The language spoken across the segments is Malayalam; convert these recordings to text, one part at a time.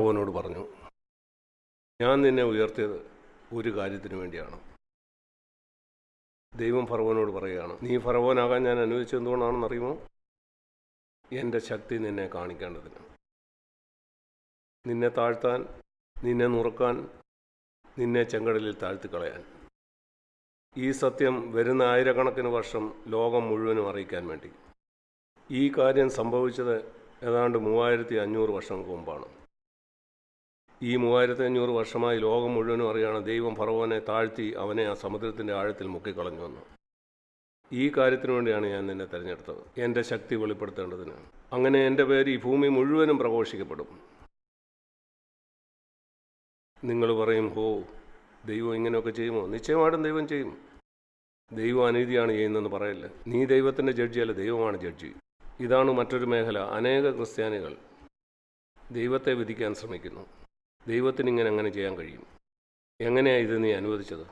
ഫറവോനോട് പറഞ്ഞു, ഞാൻ നിന്നെ ഉയർത്തിയത് ഒരു കാര്യത്തിന് വേണ്ടിയാണ്. ദൈവം ഫറവോനോട് പറയുകയാണ്, നീ ഫറവോനാകാൻ ഞാൻ അനുവദിച്ചത് എന്തുകൊണ്ടാണെന്നറിയുമോ? എൻ്റെ ശക്തി നിന്നെ കാണിക്കേണ്ടതിന്, നിന്നെ താഴ്ത്താൻ, നിന്നെ നുറുക്കാൻ, നിന്നെ ചെങ്കടലിൽ താഴ്ത്തിക്കളയാൻ. ഈ സത്യം വരുന്ന ആയിരക്കണക്കിന് വർഷം ലോകം മുഴുവനും അറിയിക്കാൻ വേണ്ടി. ഈ കാര്യം സംഭവിച്ചത് ഏതാണ്ട് 3500 വർഷങ്ങൾക്ക് മുമ്പാണ്. ഈ 3500 വർഷമായി ലോകം മുഴുവനും അറിയാണ് ദൈവം ഫറവോനെ താഴ്ത്തി അവനെ ആ സമുദ്രത്തിൻ്റെ ആഴത്തിൽ മുക്കിക്കളഞ്ഞുവെന്ന്. ഈ കാര്യത്തിനു വേണ്ടിയാണ് ഞാൻ നിന്നെ തിരഞ്ഞെടുത്തത്, എൻ്റെ ശക്തി വെളിപ്പെടുത്തേണ്ടതിന്. അങ്ങനെ എൻ്റെ പേര് ഈ ഭൂമി മുഴുവനും പ്രഘോഷിക്കപ്പെടും. നിങ്ങൾ പറയും, ഹോ, ദൈവം ഇങ്ങനെയൊക്കെ ചെയ്യുമോ? നിശ്ചയമായിട്ടും ദൈവം ചെയ്യും. ദൈവം അനീതിയാണ് ചെയ്യുന്നതെന്ന് പറയല്ല. നീ ദൈവത്തിൻ്റെ ജഡ്ജിയല്ല, ദൈവമാണ് ജഡ്ജി. ഇതാണ് മറ്റൊരു മേഖല. അനേക ക്രിസ്ത്യാനികൾ ദൈവത്തെ വിധിക്കാൻ ശ്രമിക്കുന്നു. ദൈവത്തിന് അങ്ങനെ ചെയ്യാൻ കഴിയും? എങ്ങനെയാണ് ഇത് നീ അനുവദിച്ചത്?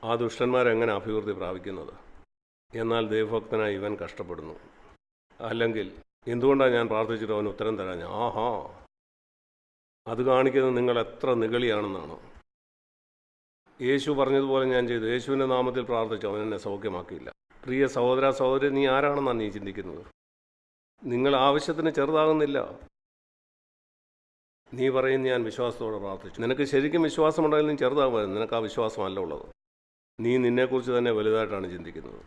ആ ദുഷ്ടന്മാരെങ്ങനെ അഭിവൃദ്ധി പ്രാപിക്കുന്നത്? എന്നാൽ ദൈവഭക്തനായി ഇവൻ കഷ്ടപ്പെടുന്നു. അല്ലെങ്കിൽ എന്തുകൊണ്ടാണ് ഞാൻ പ്രാർത്ഥിച്ചിട്ട് അവന് ഉത്തരം തരാൻ? ആഹാ, അത് കാണിക്കുന്നത് നിങ്ങൾ എത്ര നിഗളിയാണെന്നാണ്. യേശു പറഞ്ഞതുപോലെ ഞാൻ ചെയ്തു. യേശുവിൻ്റെ നാമത്തിൽ പ്രാർത്ഥിച്ചു, അവൻ എന്നെ സൗഖ്യമാക്കിയില്ല. പ്രിയ സഹോദര സഹോദരി, നീ ആരാണെന്നാണ് നീ ചിന്തിക്കുന്നത്? നിങ്ങൾ ആവശ്യത്തിന് ചെറുതാകുന്നില്ല. നീ പറയും, ഞാൻ വിശ്വാസത്തോടെ പ്രാർത്ഥിച്ചു. നിനക്ക് ശരിക്കും വിശ്വാസമുണ്ടെങ്കിൽ നീ ചെറുതാകുമായിരുന്നു. നിനക്ക് ആ വിശ്വാസമല്ല ഉള്ളത്. നീ നിന്നെക്കുറിച്ച് തന്നെ വലുതായിട്ടാണ് ചിന്തിക്കുന്നത്.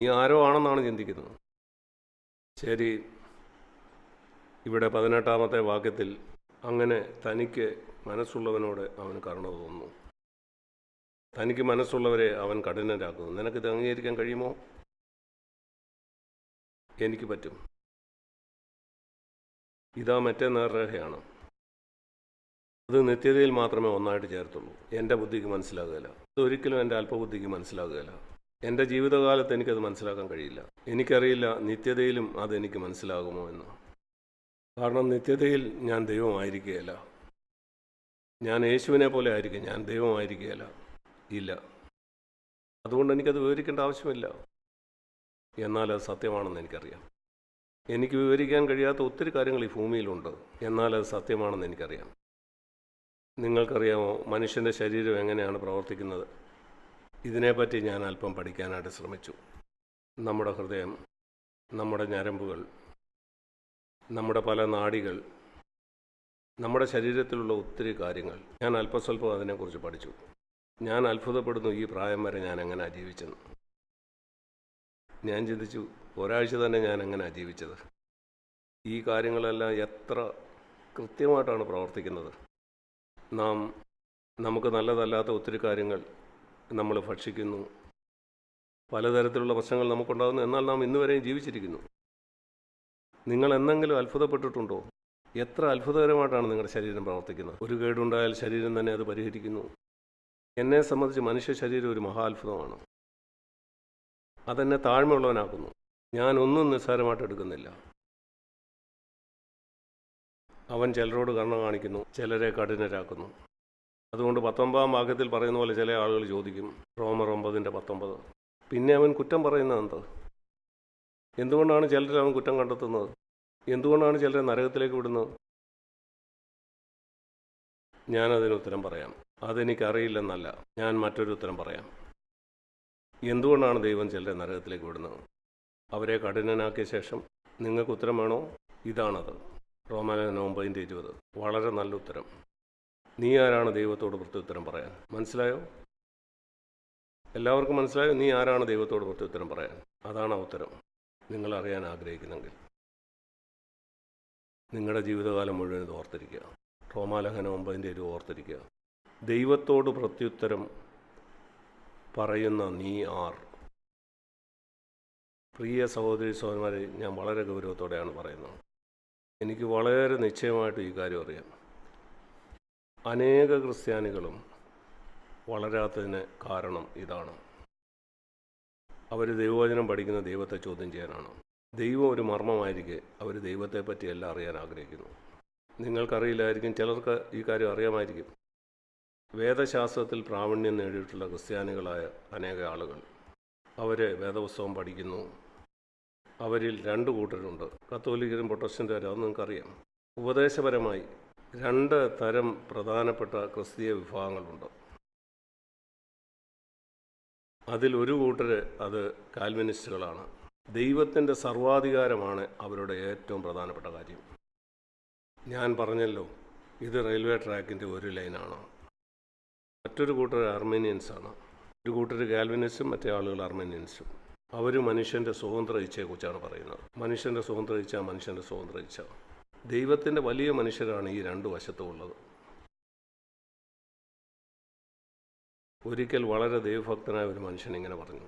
നീ ആരോ ആണെന്നാണ് ചിന്തിക്കുന്നത്. ശരി, ഇവിടെ 18-ാമത്തെ വാക്യത്തിൽ അങ്ങനെ തനിക്ക് മനസ്സുള്ളവനോട് അവന് കരുണ തോന്നുന്നു. തനിക്ക് മനസ്സുള്ളവരെ അവൻ കഠിനരാക്കുന്നു. നിനക്കിത് അംഗീകരിക്കാൻ കഴിയുമോ? എനിക്ക് പറ്റും. ഇതാ മറ്റേ നേർരേഖയാണ്. അത് നിത്യതയിൽ മാത്രമേ ഒന്നായിട്ട് ചേർത്തുള്ളൂ. എൻ്റെ ബുദ്ധിക്ക് മനസ്സിലാകുകയില്ല. അതൊരിക്കലും എൻ്റെ അല്പബുദ്ധിക്ക് മനസ്സിലാകുകയില്ല. എൻ്റെ ജീവിതകാലത്ത് എനിക്കത് മനസ്സിലാക്കാൻ കഴിയില്ല. എനിക്കറിയില്ല നിത്യതയിലും അതെനിക്ക് മനസ്സിലാകുമോ എന്ന്. കാരണം നിത്യതയിൽ ഞാൻ ദൈവമായിരിക്കുകയില്ല. ഞാൻ യേശുവിനെ പോലെ ആയിരിക്കും, ഞാൻ ദൈവമായിരിക്കുകയില്ല. ഇല്ല. അതുകൊണ്ട് എനിക്കത് വിവരിക്കേണ്ട ആവശ്യമില്ല. എന്നാൽ അത് സത്യമാണെന്ന് എനിക്കറിയാം. എനിക്ക് വിവരിക്കാൻ കഴിയാത്ത ഒത്തിരി കാര്യങ്ങൾ ഈ ഭൂമിയിലുണ്ട്. എന്നാൽ അത് സത്യമാണെന്ന് എനിക്കറിയാം. നിങ്ങൾക്കറിയാമോ മനുഷ്യൻ്റെ ശരീരം എങ്ങനെയാണ് പ്രവർത്തിക്കുന്നത്? ഇതിനെപ്പറ്റി ഞാൻ അല്പം പഠിക്കാനായിട്ട് ശ്രമിച്ചു. നമ്മുടെ ഹൃദയം, നമ്മുടെ ഞരമ്പുകൾ, നമ്മുടെ പല നാഡികൾ, നമ്മുടെ ശരീരത്തിലുള്ള ഒത്തിരി കാര്യങ്ങൾ, ഞാൻ അല്പസ്വല്പം അതിനെക്കുറിച്ച് പഠിച്ചു. ഞാൻ അത്ഭുതപ്പെടുന്നു, ഈ പ്രായം വരെ ഞാൻ എങ്ങനെയാണ് ജീവിച്ചത്. ഞാൻ ചിന്തിച്ചു, ഒരാഴ്ച തന്നെ ഞാൻ എങ്ങനെയാണ് ജീവിച്ചത്. ഈ കാര്യങ്ങളെല്ലാം എത്ര കൃത്യമായിട്ടാണ് പ്രവർത്തിക്കുന്നത്. നമുക്ക് നല്ലതല്ലാത്ത ഒത്തിരി കാര്യങ്ങൾ നമ്മൾ ഭക്ഷിക്കുന്നു. പലതരത്തിലുള്ള പ്രശ്നങ്ങൾ നമുക്കുണ്ടാകുന്നു. എന്നാൽ നാം ഇന്നുവരെയും ജീവിച്ചിരിക്കുന്നു. നിങ്ങൾ എന്തെങ്കിലും അത്ഭുതപ്പെട്ടിട്ടുണ്ടോ? എത്ര അത്ഭുതകരമായിട്ടാണ് നിങ്ങളുടെ ശരീരം പ്രവർത്തിക്കുന്നത്. ഒരു കേടുണ്ടായാൽ ശരീരം തന്നെ അത് പരിഹരിക്കുന്നു. എന്നെ സംബന്ധിച്ച് മനുഷ്യ ശരീരം ഒരു മഹാത്ഭുതമാണ്. അതെന്നെ താഴ്മയുള്ളവനാക്കുന്നു. ഞാനൊന്നും നിസ്സാരമായിട്ട് എടുക്കുന്നില്ല. അവൻ ചിലരോട് കരുണ കാണിക്കുന്നു, ചിലരെ കഠിനരാക്കുന്നു. അതുകൊണ്ട് 19-ാം വാക്യത്തിൽ പറയുന്ന പോലെ ചില ആളുകൾ ചോദിക്കും, റോമർ 9:19, പിന്നെ അവൻ കുറ്റം പറയുന്നത് എന്ത്? എന്തുകൊണ്ടാണ് ചിലർ അവൻ കുറ്റം കണ്ടെത്തുന്നത്? എന്തുകൊണ്ടാണ് ചിലരെ നരകത്തിലേക്ക് വിടുന്നത്? ഞാനതിന് ഉത്തരം പറയാം. അതെനിക്കറിയില്ലെന്നല്ല, ഞാൻ മറ്റൊരു ഉത്തരം പറയാം. എന്തുകൊണ്ടാണ് ദൈവം ചിലരെ നരകത്തിലേക്ക് വിടുന്നത്? അവരെ കഠിനനാക്കിയ ശേഷം. നിങ്ങൾക്ക് ഉത്തരം വേണോ? ഇതാണത്. റോമാലേഖനം 9:20. വളരെ നല്ല ഉത്തരം. നീ ആരാണ് ദൈവത്തോട് പ്രത്യുത്തരം പറയാൻ? മനസ്സിലായോ? എല്ലാവർക്കും മനസ്സിലായോ? നീ ആരാണ് ദൈവത്തോട് പ്രത്യുത്തരം പറയാൻ? അതാണ് ഉത്തരം. നിങ്ങൾ അറിയാൻ ആഗ്രഹിക്കുന്നെങ്കിൽ നിങ്ങളുടെ ജീവിതകാലം മുഴുവൻ ഇത് ഓർത്തിരിക്കുക. റോമാലേഖനം 9:20 ഓർത്തിരിക്കുക. ദൈവത്തോട് പ്രത്യുത്തരം പറയുന്ന നീ ആർ? പ്രിയ സഹോദരി സഹോദരന്മാരെ, ഞാൻ വളരെ ഗൗരവത്തോടെയാണ് പറയുന്നത്. എനിക്ക് വളരെ നിശ്ചയമായിട്ട് ഈ കാര്യം അറിയാം. അനേക ക്രിസ്ത്യാനികളും വളരാത്തതിന് കാരണം ഇതാണ്. അവർ ദൈവവചനം പഠിക്കുന്ന ദൈവത്തെ ചോദ്യം ചെയ്യാനാണ്. ദൈവം ഒരു മർമ്മമായിരിക്കെ അവർ ദൈവത്തെ പറ്റി എല്ലാം അറിയാൻ ആഗ്രഹിക്കുന്നു. നിങ്ങൾക്കറിയില്ലായിരിക്കും, ചിലർക്ക് ഈ കാര്യം അറിയാമായിരിക്കും. വേദശാസ്ത്രത്തിൽ പ്രാവീണ്യം നേടിയിട്ടുള്ള ക്രിസ്ത്യാനികളായ അനേക ആളുകൾ അവർ വേദപുസ്തകം പഠിക്കുന്നു. അവരിൽ 2 കൂട്ടരുണ്ട്, കത്തോലിക്കരും പ്രൊട്ടസ്റ്റന്റുകാരും. അത് നിങ്ങൾക്കറിയാം. ഉപദേശപരമായി രണ്ട് തരം പ്രധാനപ്പെട്ട ക്രിസ്തീയ വിഭാഗങ്ങളുണ്ട്. അതിലൊരു കൂട്ടർ അത് കാൽവിനിസ്റ്റുകളാണ്. ദൈവത്തിൻ്റെ സർവാധികാരമാണ് അവരുടെ ഏറ്റവും പ്രധാനപ്പെട്ട കാര്യം. ഞാൻ പറഞ്ഞല്ലോ, ഇത് റെയിൽവേ ട്രാക്കിൻ്റെ ഒരു ലൈനാണ്. മറ്റൊരു കൂട്ടർ അർമേനിയൻസാണ്. ഒരു കൂട്ടർ കാൽവിനിസ്റ്റും മറ്റേ ആളുകൾ അർമേനിയൻസും. അവർ മനുഷ്യൻ്റെ സ്വതന്ത്ര ഇച്ഛയെക്കുറിച്ചാണ് പറയുന്നത്. മനുഷ്യൻ്റെ സ്വതന്ത്ര ഇച്ഛ, മനുഷ്യൻ്റെ സ്വതന്ത്ര ഇച്ഛ. ദൈവത്തിൻ്റെ വലിയ മനുഷ്യരാണ് ഈ രണ്ട് വശത്തും ഉള്ളത്. ഒരിക്കൽ വളരെ ദൈവഭക്തനായ ഒരു മനുഷ്യൻ ഇങ്ങനെ പറഞ്ഞു,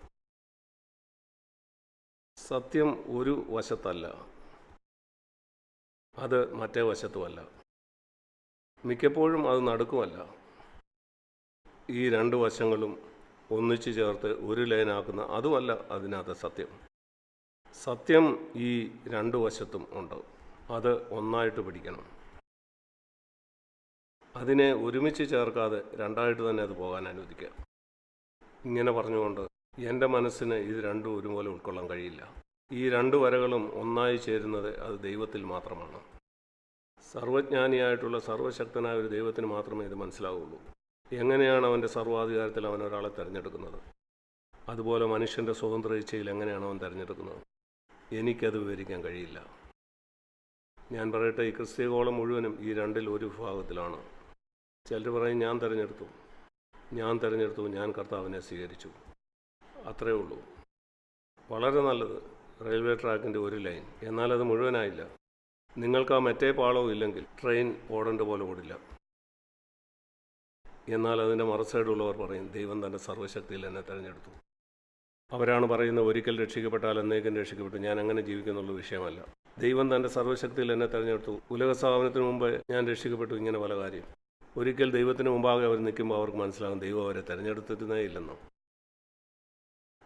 സത്യം ഒരു വശത്തല്ല, അത് മറ്റേ വശത്തുമല്ല, മിക്കപ്പോഴും അത് നടുക്കുമല്ല. ഈ രണ്ട് വശങ്ങളും ഒന്നിച്ചു ചേർത്ത് ഒരു ലൈനാക്കുന്ന അതുമല്ല അതിനകത്ത് സത്യം. സത്യം ഈ രണ്ട് വശത്തും ഉണ്ട്. അത് ഒന്നായിട്ട് പിടിക്കണം. അതിനെ ഒരുമിച്ച് ചേർക്കാതെ രണ്ടായിട്ട് തന്നെ അത് പോകാൻ അനുവദിക്കുക. ഇങ്ങനെ പറഞ്ഞുകൊണ്ട് എൻ്റെ മനസ്സിന് ഇത് രണ്ടും ഒരുപോലെ ഉൾക്കൊള്ളാൻ കഴിയില്ല. ഈ രണ്ട് വരകളും ഒന്നായി ചേരുന്നത് അത് ദൈവത്തിൽ മാത്രമാണ്. സർവജ്ഞാനിയായിട്ടുള്ള സർവശക്തനായ ഒരു ദൈവത്തിന് മാത്രമേ ഇത് മനസ്സിലാവുള്ളൂ. എങ്ങനെയാണ് അവൻ്റെ സർവാധികാരത്തിൽ അവൻ ഒരാളെ തിരഞ്ഞെടുക്കുന്നത്, അതുപോലെ മനുഷ്യൻ്റെ സ്വതന്ത്ര ഇച്ഛയിൽ എങ്ങനെയാണ് അവൻ തിരഞ്ഞെടുക്കുന്നത്, എനിക്കത് വിവരിക്കാൻ കഴിയില്ല. ഞാൻ പറയട്ടെ, ഈ ക്രിസ്തീയഗോളം മുഴുവനും ഈ രണ്ടിൽ ഒരു വിഭാഗത്തിലാണ്. ചിലർ പറയും ഞാൻ തിരഞ്ഞെടുത്തു, ഞാൻ കർത്താവിനെ സ്വീകരിച്ചു. അത്രയേ ഉള്ളൂ. വളരെ നല്ലത്, റെയിൽവേ ട്രാക്കിൻ്റെ ഒരു ലൈൻ. എന്നാൽ അത് മുഴുവനായില്ല. നിങ്ങൾക്ക് ആ മറ്റേ പാളവും ഇല്ലെങ്കിൽ ട്രെയിൻ ഓടേണ്ട പോലെ ഓടില്ല. എന്നാൽ അതിൻ്റെ മറുസൈഡുള്ളവർ പറയും ദൈവം തൻ്റെ സർവ്വശക്തിയിൽ എന്നെ തിരഞ്ഞെടുത്തു. അവരാണ് പറയുന്നത് ഒരിക്കൽ രക്ഷിക്കപ്പെട്ടാൽ എന്നേക്കും രക്ഷിക്കപ്പെട്ടു. ഞാൻ അങ്ങനെ ജീവിക്കുന്നുള്ള വിഷയമല്ല. ദൈവം തൻ്റെ സർവ്വശക്തിയിൽ എന്നെ തിരഞ്ഞെടുത്തു. ഉലകസ്ഥാപനത്തിന് മുമ്പ് ഞാൻ രക്ഷിക്കപ്പെട്ടു. ഇങ്ങനെ പല കാര്യം. ഒരിക്കൽ ദൈവത്തിന് മുമ്പാകെ അവർ നിൽക്കുമ്പോൾ അവർക്ക് മനസ്സിലാകും ദൈവം അവരെ തിരഞ്ഞെടുത്തിരുന്നേ ഇല്ലെന്നോ.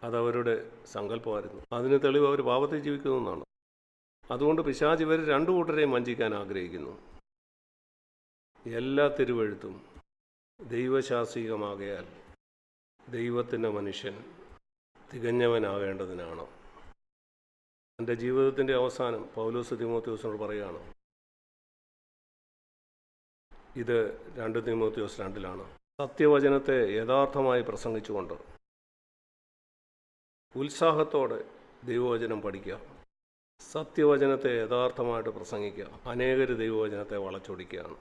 അതവരുടെ സങ്കല്പമായിരുന്നു. അതിന് തെളിവ് അവർ പാപത്തിൽ ജീവിക്കുന്നതെന്നാണ്. അതുകൊണ്ട് പിശാച് ഇവർ രണ്ടു കൂട്ടരെയും വഞ്ചിക്കാൻ ആഗ്രഹിക്കുന്നു. എല്ലാ തിരുവെഴുത്തും ദൈവശാസ്ത്രീയമാകയാൽ ദൈവത്തിൻ്റെ മനുഷ്യൻ തികഞ്ഞവനാകേണ്ടതിനാണ്. എൻ്റെ ജീവിതത്തിൻ്റെ അവസാനം പൗലോസ് തീമോഥെയോസിനോട് പറയുകയാണ്. ഇത് 2 തീമോഥെയോസ് 2 സത്യവചനത്തെ യഥാർത്ഥമായി പ്രസംഗിച്ചുകൊണ്ട് ഉത്സാഹത്തോടെ ദൈവവചനം പഠിക്കുക. സത്യവചനത്തെ യഥാർത്ഥമായിട്ട് പ്രസംഗിക്കുക. അനേകർ ദൈവവചനത്തെ വളച്ചൊടിക്കുകയാണ്.